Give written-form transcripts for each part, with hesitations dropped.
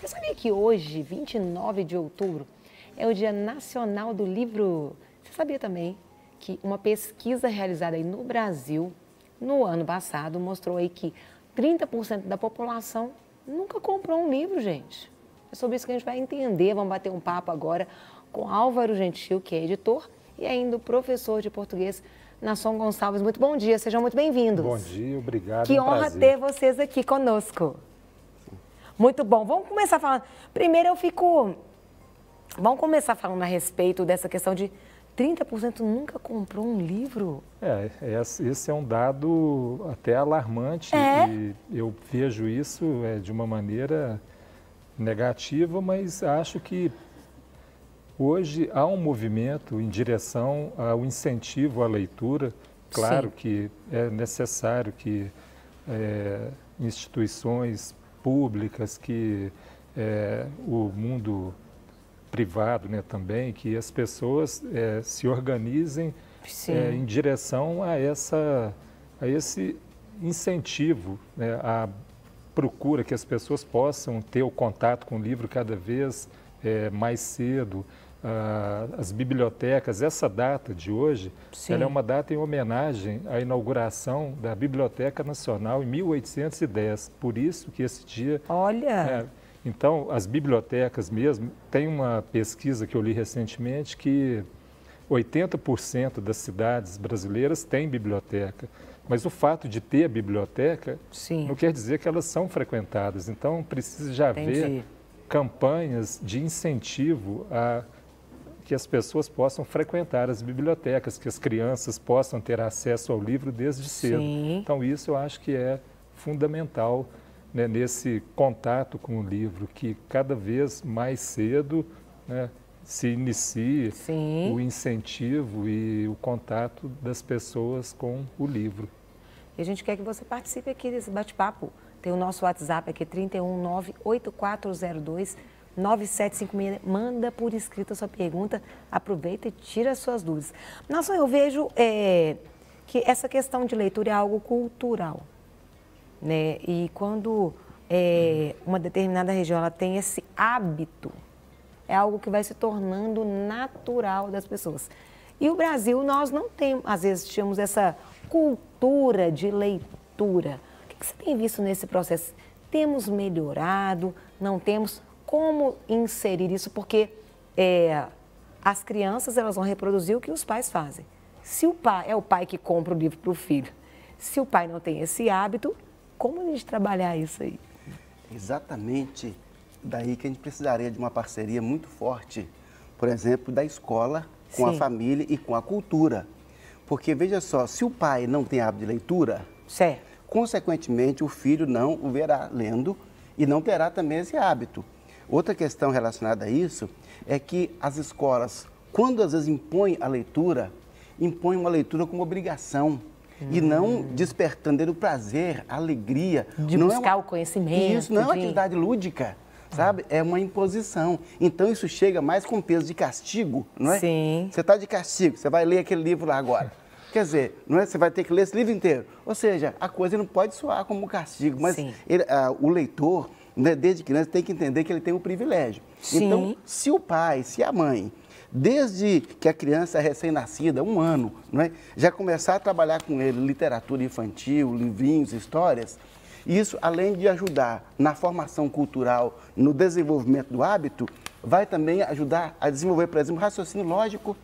Você sabia que hoje, 29 de outubro, é o Dia Nacional do Livro? Você sabia também que uma pesquisa realizada aí no Brasil, no ano passado, mostrou aí que 30% da população nunca comprou um livro, gente? É sobre isso que a gente vai entender, vamos bater um papo agora com Álvaro Gentil, que é editor, e ainda o professor de português, Nason Gonçalves. Muito bom dia, sejam muito bem-vindos. Bom dia, obrigado. Que honra ter vocês aqui conosco. Muito bom. Vamos começar falando. Primeiro vamos começar falando a respeito dessa questão de 30% nunca comprou um livro. Esse é um dado até alarmante e eu vejo isso de uma maneira negativa, mas acho que hoje há um movimento em direção ao incentivo à leitura. Claro Sim. que é necessário que instituições públicas, que o mundo privado, né, também, que as pessoas se organizem em direção a esse incentivo, né, a procura que as pessoas possam ter o contato com o livro cada vez mais cedo. As bibliotecas, essa data de hoje, ela é uma data em homenagem à inauguração da Biblioteca Nacional em 1810. Por isso que esse dia... Olha! Então, as bibliotecas mesmo, tem uma pesquisa que eu li recentemente que 80% das cidades brasileiras têm biblioteca. Mas o fato de ter biblioteca não quer dizer que elas são frequentadas. Então, precisa já haver campanhas de incentivo a que as pessoas possam frequentar as bibliotecas, que as crianças possam ter acesso ao livro desde cedo. Então, isso eu acho que é fundamental, né, nesse contato com o livro, que cada vez mais cedo, né, se inicie o incentivo e o contato das pessoas com o livro. E a gente quer que você participe aqui desse bate-papo. Tem o nosso WhatsApp aqui, 319-8402-9756. Manda por escrito a sua pergunta, aproveita e tira as suas dúvidas. Nossa, eu vejo que essa questão de leitura é algo cultural, né? E quando uma determinada região ela tem esse hábito, é algo que vai se tornando natural das pessoas. E o Brasil, nós não temos, às vezes, tínhamos essa cultura de leitura. O que você tem visto nesse processo? Temos melhorado? Não temos? Como inserir isso? Porque as crianças elas vão reproduzir o que os pais fazem. Se o pai é o pai que compra o livro para o filho, se o pai não tem esse hábito, como a gente trabalhar isso aí? Exatamente daí que a gente precisaria de uma parceria muito forte, por exemplo, da escola com a família e com a cultura. Porque, veja só, se o pai não tem hábito de leitura, consequentemente o filho não o verá lendo e não terá também esse hábito. Outra questão relacionada a isso é que as escolas, quando às vezes impõem a leitura, impõem uma leitura como obrigação e não despertando o prazer, a alegria. De buscar o conhecimento. Isso não é uma atividade lúdica, sabe? É uma imposição. Então isso chega mais com peso de castigo, não é? Sim. Você está de castigo, você vai ler aquele livro lá agora. Quer dizer, não é? Você vai ter que ler esse livro inteiro. Ou seja, a coisa não pode soar como castigo, mas o leitor, né, desde criança, tem que entender que ele tem um privilégio. Então, se o pai, se a mãe, desde que a criança é recém-nascida, 1 ano, não é, já começar a trabalhar com ele literatura infantil, livrinhos, histórias, isso, além de ajudar na formação cultural, no desenvolvimento do hábito, vai também ajudar a desenvolver, por exemplo, raciocínio lógico,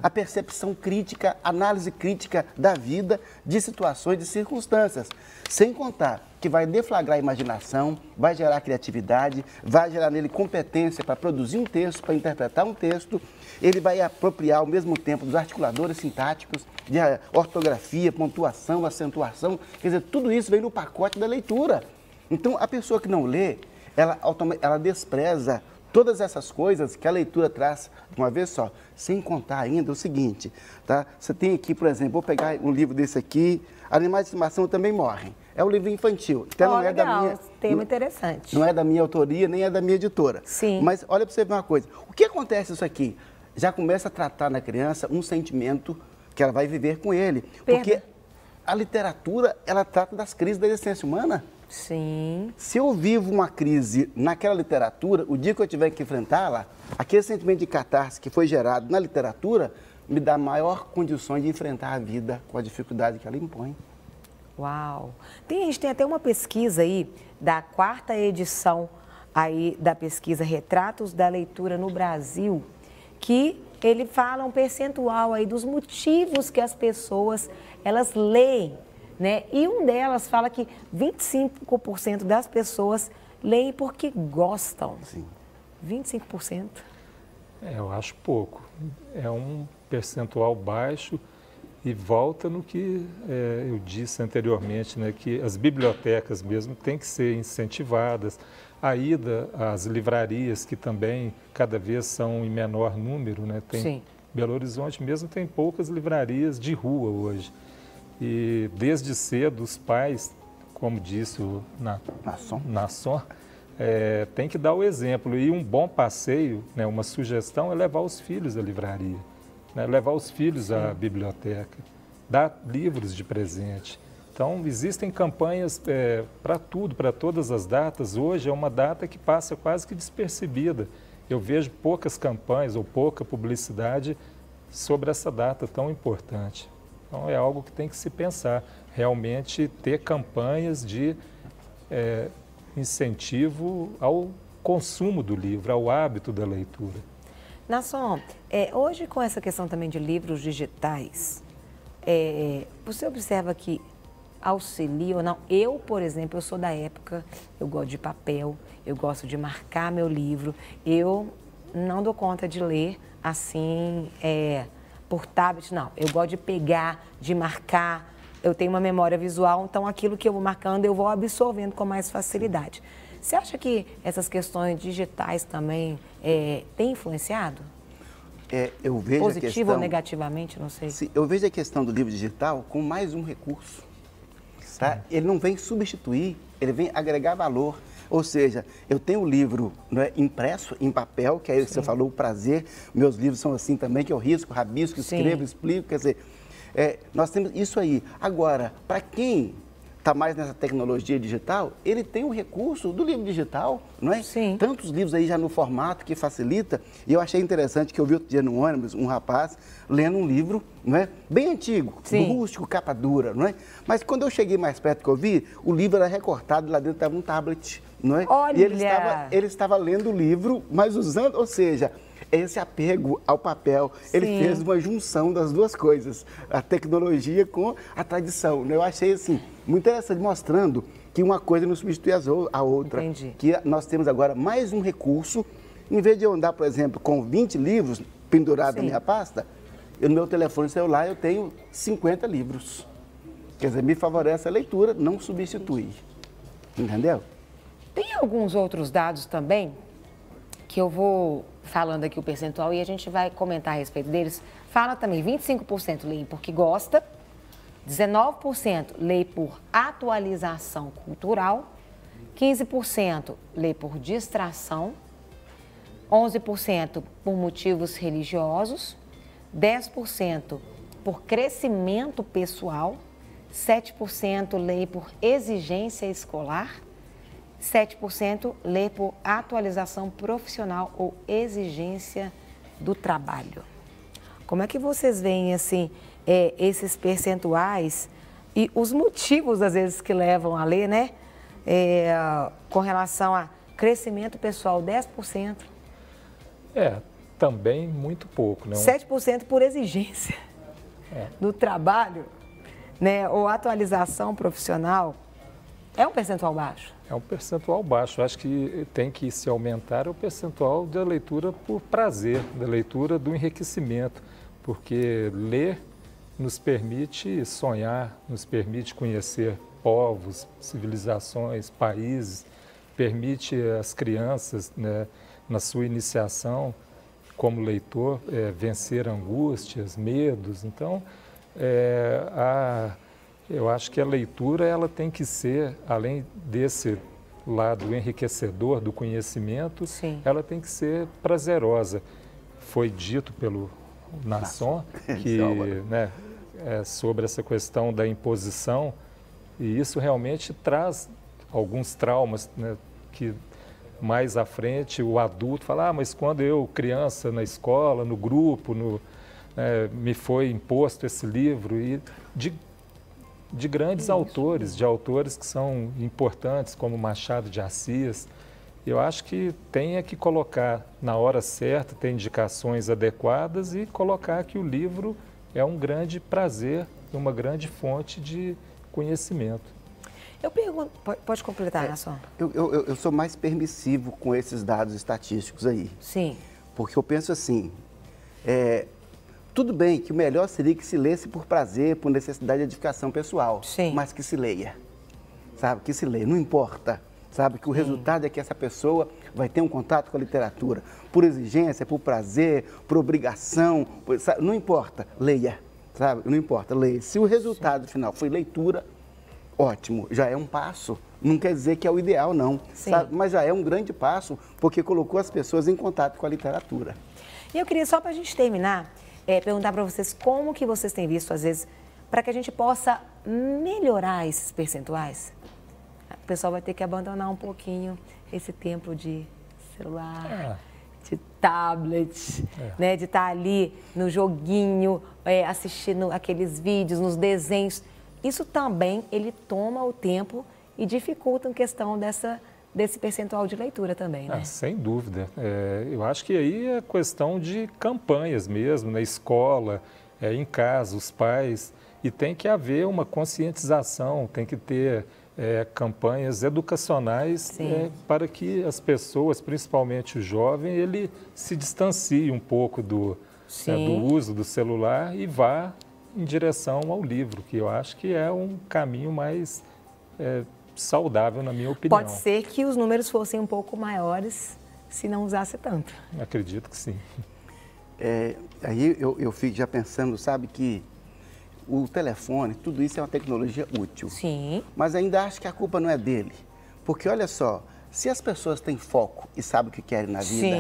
a percepção crítica, análise crítica da vida, de situações, de circunstâncias. Sem contar que vai deflagrar a imaginação, vai gerar criatividade, vai gerar nele competência para produzir um texto, para interpretar um texto. Ele vai apropriar ao mesmo tempo dos articuladores sintáticos, de ortografia, pontuação, acentuação. Quer dizer, tudo isso vem no pacote da leitura. Então, a pessoa que não lê, ela despreza todas essas coisas que a leitura traz de uma vez só, sem contar ainda o seguinte, tá? Você tem aqui, por exemplo, vou pegar um livro desse aqui, Animais de Estimação Também Morrem. É um livro infantil. Até não é da minha, tema interessante. Não é da minha autoria, nem é da minha editora. Mas olha para você ver uma coisa. O que acontece isso aqui? Já começa a tratar na criança um sentimento que ela vai viver com ele. Porque a literatura, ela trata das crises da existência humana. Sim. Se eu vivo uma crise naquela literatura, o dia que eu tiver que enfrentá-la, aquele sentimento de catarse que foi gerado na literatura me dá maior condições de enfrentar a vida com a dificuldade que ela impõe. Uau! A gente tem até uma pesquisa aí da 4ª edição aí da pesquisa Retratos da Leitura no Brasil, que ele fala um percentual aí dos motivos que as pessoas, elas leem, né? E um delas fala que 25% das pessoas leem porque gostam. Sim. 25%. Eu acho pouco. É um percentual baixo e volta no que eu disse anteriormente, né, que as bibliotecas mesmo têm que ser incentivadas. A ida às livrarias, que também cada vez são em menor número, né? Sim. Belo Horizonte mesmo tem poucas livrarias de rua hoje. E desde cedo os pais, como disse o Nasson, tem que dar o exemplo. E um bom passeio, né, uma sugestão é levar os filhos à livraria, né, levar os filhos à biblioteca, dar livros de presente. Então, existem campanhas para tudo, para todas as datas. Hoje é uma data que passa quase que despercebida. Eu vejo poucas campanhas ou pouca publicidade sobre essa data tão importante. Então, é algo que tem que se pensar. Realmente ter campanhas de incentivo ao consumo do livro, ao hábito da leitura. Nasson, hoje com essa questão também de livros digitais, você observa que auxilia ou não? Eu, por exemplo, eu sou da época, eu gosto de papel, eu gosto de marcar meu livro, eu não dou conta de ler assim, por tablet, não. Eu gosto de pegar, de marcar, eu tenho uma memória visual, então aquilo que eu vou marcando eu vou absorvendo com mais facilidade. Você acha que essas questões digitais também têm influenciado? Eu vejo positivo ou negativamente, não sei. Sim, eu vejo a questão do livro digital como mais um recurso. Tá? Ele não vem substituir, ele vem agregar valor. Ou seja, eu tenho o livro, né, impresso, em papel, que aí você falou, o prazer. Meus livros são assim também, que eu risco, rabisco, escrevo, explico. Quer dizer, nós temos isso aí. Agora, para quem está mais nessa tecnologia digital, ele tem o recurso do livro digital, não é? Sim. Tantos livros aí já no formato que facilita. E eu achei interessante que eu vi outro dia no ônibus um rapaz lendo um livro, não é? Bem antigo, do rústico, capa dura, não é? Mas quando eu cheguei mais perto que eu vi, o livro era recortado e lá dentro estava um tablet, não é? Olha! E ele estava lendo o livro, mas usando, ou seja, esse apego ao papel, ele fez uma junção das duas coisas, a tecnologia com a tradição. Eu achei assim, muito interessante, mostrando que uma coisa não substitui a outra. Entendi. Que nós temos agora mais um recurso, em vez de eu andar, por exemplo, com 20 livros pendurados na minha pasta, no meu telefone celular eu tenho 50 livros. Quer dizer, me favorece a leitura, não substitui. Entendeu? Tem alguns outros dados também, que eu vou falando aqui o percentual e a gente vai comentar a respeito deles. Fala também, 25% leem porque gosta, 19% lê por atualização cultural, 15% lê por distração, 11% por motivos religiosos, 10% por crescimento pessoal, 7% lê por exigência escolar, 7% lê por atualização profissional ou exigência do trabalho. Como é que vocês veem assim, esses percentuais e os motivos, às vezes, que levam a ler, né? Com relação a crescimento pessoal, 10%. Também muito pouco, né? 7% por exigência do trabalho, né? Ou atualização profissional. É um percentual baixo? É um percentual baixo. Acho que tem que se aumentar o percentual da leitura por prazer, da leitura do enriquecimento, porque ler nos permite sonhar, nos permite conhecer povos, civilizações, países, permite às crianças, né, na sua iniciação como leitor, vencer angústias, medos. Então, eu acho que a leitura ela tem que ser, além desse lado enriquecedor do conhecimento, ela tem que ser prazerosa. Foi dito pelo Nasson que, né, sobre essa questão da imposição, e isso realmente traz alguns traumas, né, que mais à frente o adulto fala, mas quando eu, criança, na escola, no grupo, me foi imposto esse livro, e de grandes autores, de autores que são importantes, como Machado de Assis. Eu acho que tem que colocar na hora certa, ter indicações adequadas e colocar que o livro é um grande prazer, uma grande fonte de conhecimento. Eu pergunto, pode completar, Nasson? Eu sou mais permissivo com esses dados estatísticos aí. Sim. Porque eu penso assim, tudo bem que o melhor seria que se lesse por prazer, por necessidade de edificação pessoal. Sim. Mas que se leia, sabe? Que se leia, não importa, sabe? Que o resultado é que essa pessoa vai ter um contato com a literatura, por exigência, por prazer, por obrigação, não importa, leia, sabe? Não importa, leia. Se o resultado final foi leitura, ótimo, já é um passo. Não quer dizer que é o ideal, não, sabe? Mas já é um grande passo, porque colocou as pessoas em contato com a literatura. E eu queria, só para a gente terminar, perguntar para vocês como que vocês têm visto, às vezes, para que a gente possa melhorar esses percentuais. O pessoal vai ter que abandonar um pouquinho esse tempo de celular, de tablet, né, de estar ali no joguinho, assistindo aqueles vídeos, nos desenhos. Isso também, ele toma o tempo e dificulta a questão desse percentual de leitura também, né? Sem dúvida. Eu acho que aí é questão de campanhas mesmo, na escola, em casa, os pais, e tem que haver uma conscientização, tem que ter campanhas educacionais para que as pessoas, principalmente o jovem, ele se distancie um pouco do uso do celular e vá em direção ao livro, que eu acho que é um caminho mais saudável, na minha opinião. Pode ser que os números fossem um pouco maiores se não usasse tanto. Acredito que sim. Aí eu fico já pensando, sabe, que o telefone, tudo isso é uma tecnologia útil. Sim. Mas ainda acho que a culpa não é dele. Porque, olha só, se as pessoas têm foco e sabem o que querem na vida,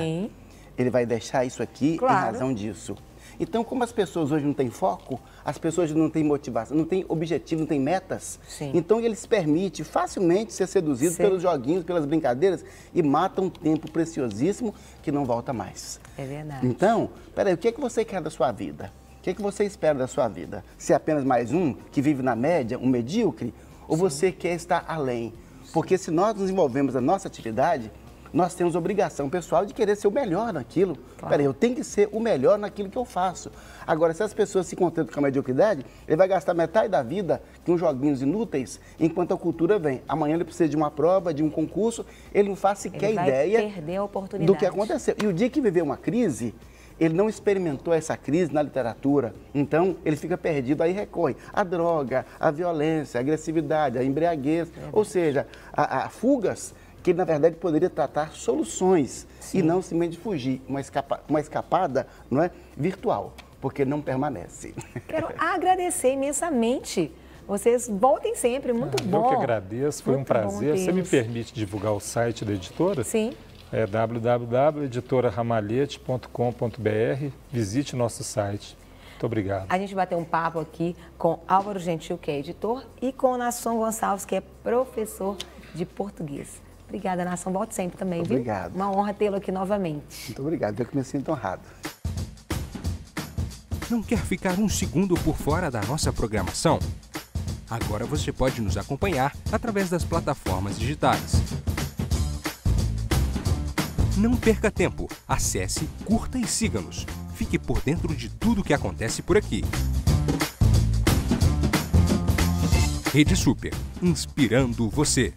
ele vai deixar isso aqui em razão disso. Então, como as pessoas hoje não têm foco, as pessoas não têm motivação, não têm objetivo, não têm metas, então ele se permite facilmente ser seduzido pelos joguinhos, pelas brincadeiras e mata um tempo preciosíssimo que não volta mais. É verdade. Então, peraí, o que é que você quer da sua vida? O que é que você espera da sua vida? Se é apenas mais um que vive na média, um medíocre? Ou você quer estar além? Porque se nós desenvolvemos a nossa atividade, nós temos obrigação pessoal de querer ser o melhor naquilo. Peraí, eu tenho que ser o melhor naquilo que eu faço. Agora, se as pessoas se contentam com a mediocridade, ele vai gastar metade da vida com joguinhos inúteis, enquanto a cultura vem. Amanhã ele precisa de uma prova, de um concurso, ele não faz sequer ideia perder a oportunidade do que aconteceu. E o dia que viveu uma crise, ele não experimentou essa crise na literatura, então ele fica perdido, aí recorre à droga, à violência, à agressividade, à embriaguez, ou seja, a fugas que ele, na verdade, poderia tratar soluções e não simplesmente fugir, uma escapada, não é, virtual, porque não permanece. Quero agradecer imensamente. Vocês voltem sempre, muito bom. Eu que agradeço, foi um prazer. Você me permite divulgar o site da editora? Sim. É www.editoraраmalhete.com.br. Visite nosso site. Muito obrigado. A gente bateu um papo aqui com Álvaro Gentil, que é editor, e com Nasson Gonçalves, que é professor de português. Obrigada, Nasson. Volte sempre também, viu? Obrigado. Uma honra tê-lo aqui novamente. Muito obrigado. Eu que me sinto honrado. Não quer ficar um segundo por fora da nossa programação? Agora você pode nos acompanhar através das plataformas digitais. Não perca tempo. Acesse, curta e siga-nos. Fique por dentro de tudo o que acontece por aqui. Rede Super, inspirando você.